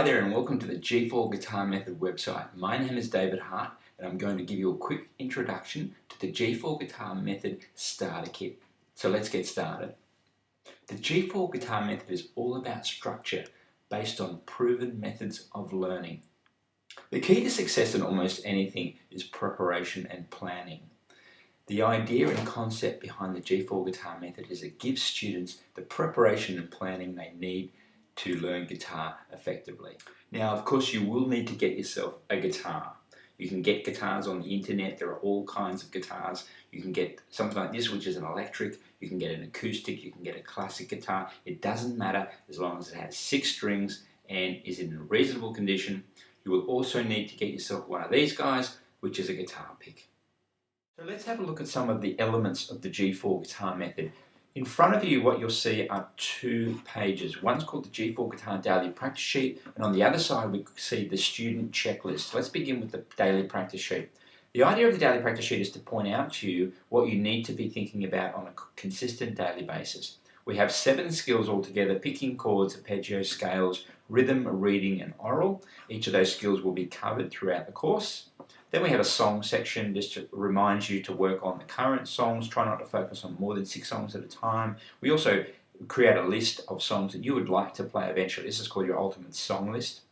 Hi there and welcome to the G4 Guitar Method website. My name is David Hart and I'm going to give you a quick introduction to the G4 Guitar Method Starter Kit. So let's get started. The G4 Guitar Method is all about structure based on proven methods of learning. The key to success in almost anything is preparation and planning. The idea and concept behind the G4 Guitar Method is it gives students the preparation and planning they need to learn guitar effectively. Now, of course, you will need to get yourself a guitar. You can get guitars on the internet. There are all kinds of guitars. You can get something like this, which is an electric. You can get an acoustic. You can get a classic guitar. It doesn't matter as long as it has 6 strings and is in reasonable condition. You will also need to get yourself one of these guys, which is a guitar pick. So let's have a look at some of the elements of the G4 Guitar Method. In front of you, what you'll see are 2 pages. One's called the G4 Guitar Daily Practice Sheet, and on the other side we see the student checklist. Let's begin with the Daily Practice Sheet. The idea of the Daily Practice Sheet is to point out to you what you need to be thinking about on a consistent daily basis. We have 7 skills altogether: picking chords, arpeggio, scales, rhythm, reading and oral. Each of those skills will be covered throughout the course. Then we have a song section, just to remind you to work on the current songs. Try not to focus on more than 6 songs at a time. We also create a list of songs that you would like to play eventually. This is called your ultimate song list.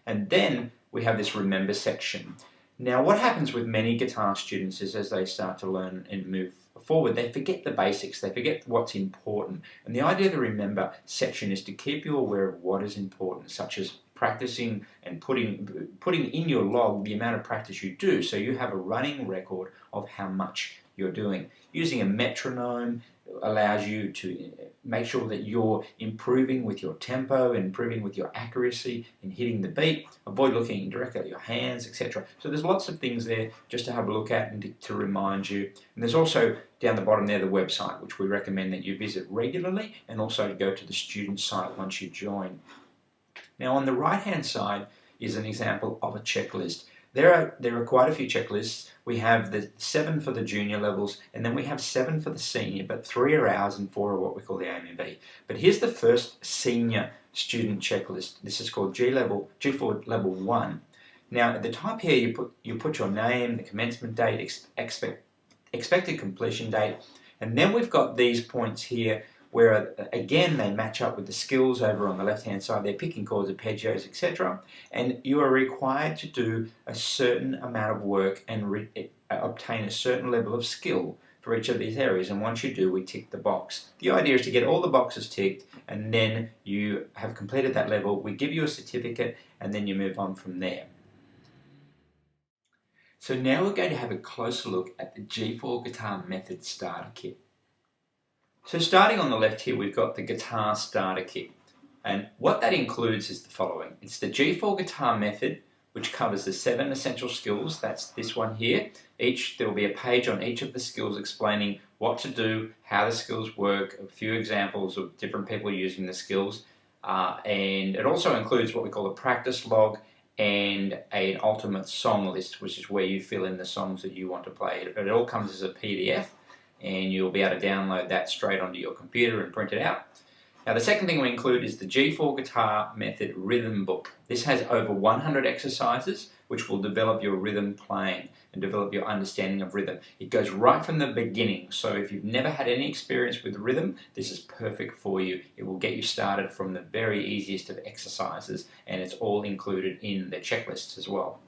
And then we have this remember section. Now, what happens with many guitar students is as they start to learn and move forward, they forget the basics, they forget what's important. And the idea of the remember section is to keep you aware of what is important, such as practicing and putting in your log the amount of practice you do, so you have a running record of how much you're doing. Using a metronome allows you to make sure that you're improving with your tempo, improving with your accuracy in hitting the beat. Avoid looking directly at your hands, etc. So there's lots of things there just to have a look at and to remind you. And there's also down the bottom there the website, which we recommend that you visit regularly, and also go to the student site once you join. Now, on the right hand side is an example of a checklist. There are quite a few checklists. We have the 7 for the junior levels, and then we have 7 for the senior, but 3 are ours and 4 are what we call the A&B. But here's the first senior student checklist. This is called G4 Level 1. Now, at the top here, you put your name, the commencement date, expected completion date, and then we've got these points here where again they match up with the skills over on the left hand side. They're picking chords, arpeggios, etc. And you are required to do a certain amount of work and obtain a certain level of skill for each of these areas. And once you do, we tick the box. The idea is to get all the boxes ticked, and then you have completed that level. We give you a certificate, and then you move on from there. So now we're going to have a closer look at the G4 Guitar Method Starter Kit. So starting on the left here, we've got the Guitar Starter Kit. And what that includes is the following. It's the G4 Guitar Method, which covers the 7 essential skills. That's this one here. There will be a page on each of the skills explaining what to do, how the skills work, a few examples of different people using the skills. And it also includes what we call a practice log and an ultimate song list, which is where you fill in the songs that you want to play. It all comes as a PDF, and you'll be able to download that straight onto your computer and print it out. Now, the second thing we include is the G4 Guitar Method Rhythm Book. This has over 100 exercises which will develop your rhythm playing and develop your understanding of rhythm. It goes right from the beginning, so if you've never had any experience with rhythm, this is perfect for you. It will get you started from the very easiest of exercises, and it's all included in the checklists as well.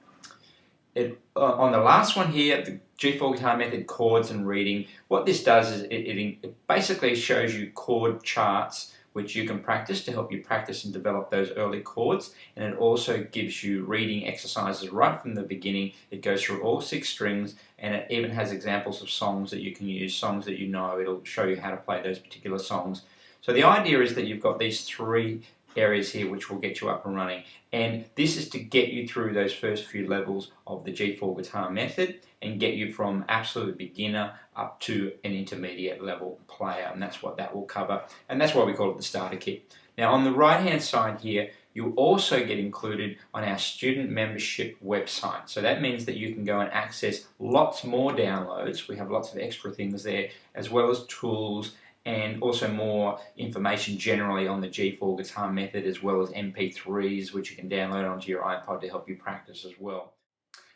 On the last one here, the G4 Guitar Method Chords and Reading, what this does is it basically shows you chord charts which you can practice to help you practice and develop those early chords, and it also gives you reading exercises right from the beginning. It goes through all 6 strings, and it even has examples of songs that you can use, songs that you know. It'll show you how to play those particular songs. So the idea is that you've got these 3 areas here which will get you up and running, and this is to get you through those first few levels of the G4 Guitar Method and get you from absolute beginner up to an intermediate level player, and that's what that will cover, and that's why we call it the starter kit. Now, on the right hand side here, you also get included on our student membership website. So that means that you can go and access lots more downloads. We have lots of extra things there, as well as tools and also more information generally on the G4 guitar method, as well as MP3s which you can download onto your iPod to help you practice as well.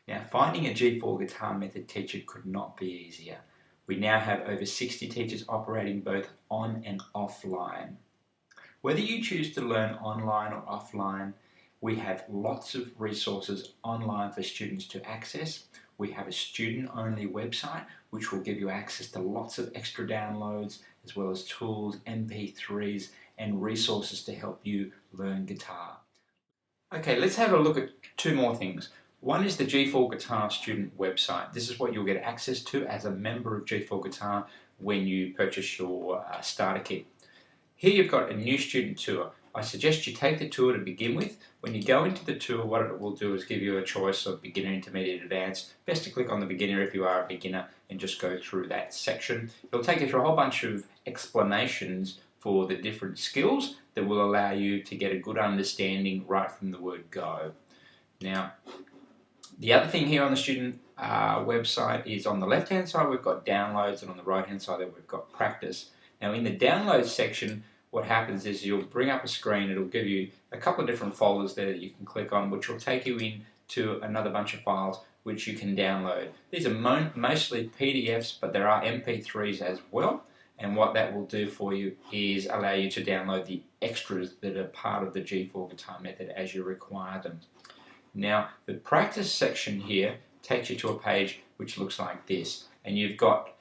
Now, finding a G4 guitar method teacher could not be easier. We now have over 60 teachers operating both on and offline. Whether you choose to learn online or offline, we have lots of resources online for students to access. We have a student-only website which will give you access to lots of extra downloads, as well as tools, MP3s, and resources to help you learn guitar. Okay, let's have a look at two more things. One is the G4 Guitar student website. This is what you'll get access to as a member of G4 Guitar when you purchase your starter kit. Here you've got a new student tour. I suggest you take the tour to begin with. When you go into the tour, what it will do is give you a choice of beginner, intermediate, advanced. Best to click on the beginner if you are a beginner and just go through that section. It'll take you through a whole bunch of explanations for the different skills that will allow you to get a good understanding right from the word go. Now, the other thing here on the student website is on the left-hand side we've got downloads, and on the right-hand side we've got practice. Now, in the downloads section, what happens is you'll bring up a screen. It'll give you a couple of different folders there that you can click on, which will take you into another bunch of files which you can download. These are mostly PDFs, but there are MP3s as well. And what that will do for you is allow you to download the extras that are part of the G4 guitar method as you require them. Now, the practice section here takes you to a page which looks like this, and you've got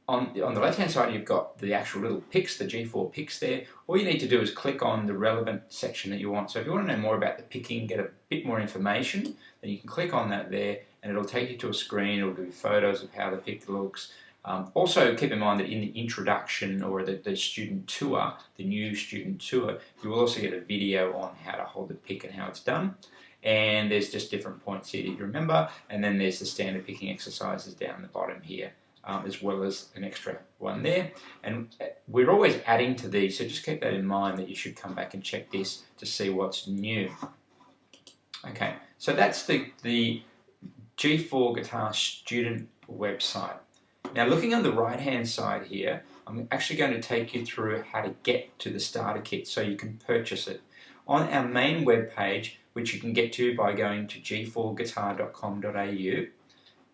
on the left hand side you've got the actual little picks, the G4 picks there. All you need to do is click on the relevant section that you want. So if you want to know more about the picking, get a bit more information, then you can click on that there, and it'll take you to a screen. It'll give you photos of how the pick looks. Also keep in mind that in the introduction, or the student tour, the new student tour, you will also get a video on how to hold the pick and how it's done. And there's just different points here that you remember, and then there's the standard picking exercises down the bottom here, as well as an extra one there. And we're always adding to these, so just keep that in mind, that you should come back and check this to see what's new. Okay, so that's the G4 Guitar student website. Now, looking on the right hand side here, I'm actually going to take you through how to get to the starter kit so you can purchase it. On our main web page, which you can get to by going to g4guitar.com.au,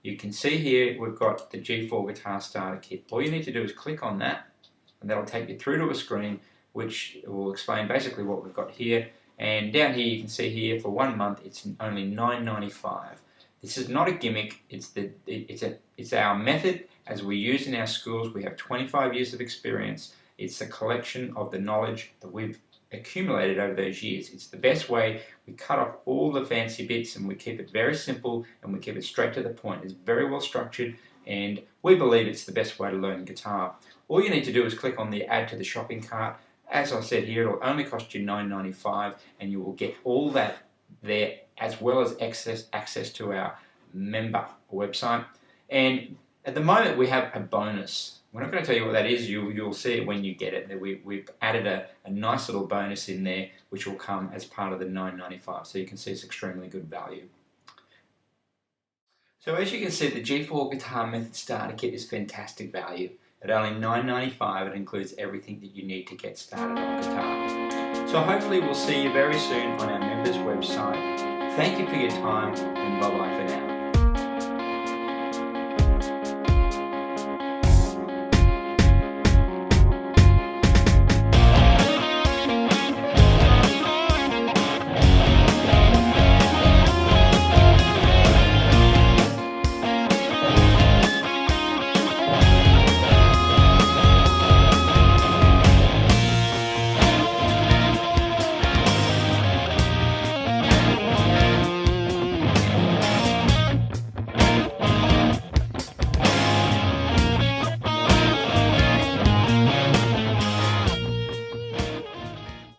you can see here we've got the G4 Guitar Starter Kit. All you need to do is click on that, and that'll take you through to a screen which will explain basically what we've got here. And down here you can see here for 1 month it's only $9.95. This is not a gimmick. It's our method as we use in our schools. We have 25 years of experience. It's a collection of the knowledge that we've accumulated over those years. It's the best way. We cut off all the fancy bits and we keep it very simple, and we keep it straight to the point. It's very well structured, and we believe it's the best way to learn guitar. All you need to do is click on the add to the shopping cart. As I said here, it'll only cost you $9.95, and you will get all that there, as well as access to our member website. And at the moment we have a bonus. We're not going to tell you what that is. You'll see it when you get it. We've added a nice little bonus in there which will come as part of the $9.95, so you can see it's extremely good value. So as you can see, the G4 Guitar Method Starter Kit is fantastic value. At only $9.95 it includes everything that you need to get started on guitar. So hopefully we'll see you very soon on our members website. Thank you for your time, and bye bye for now.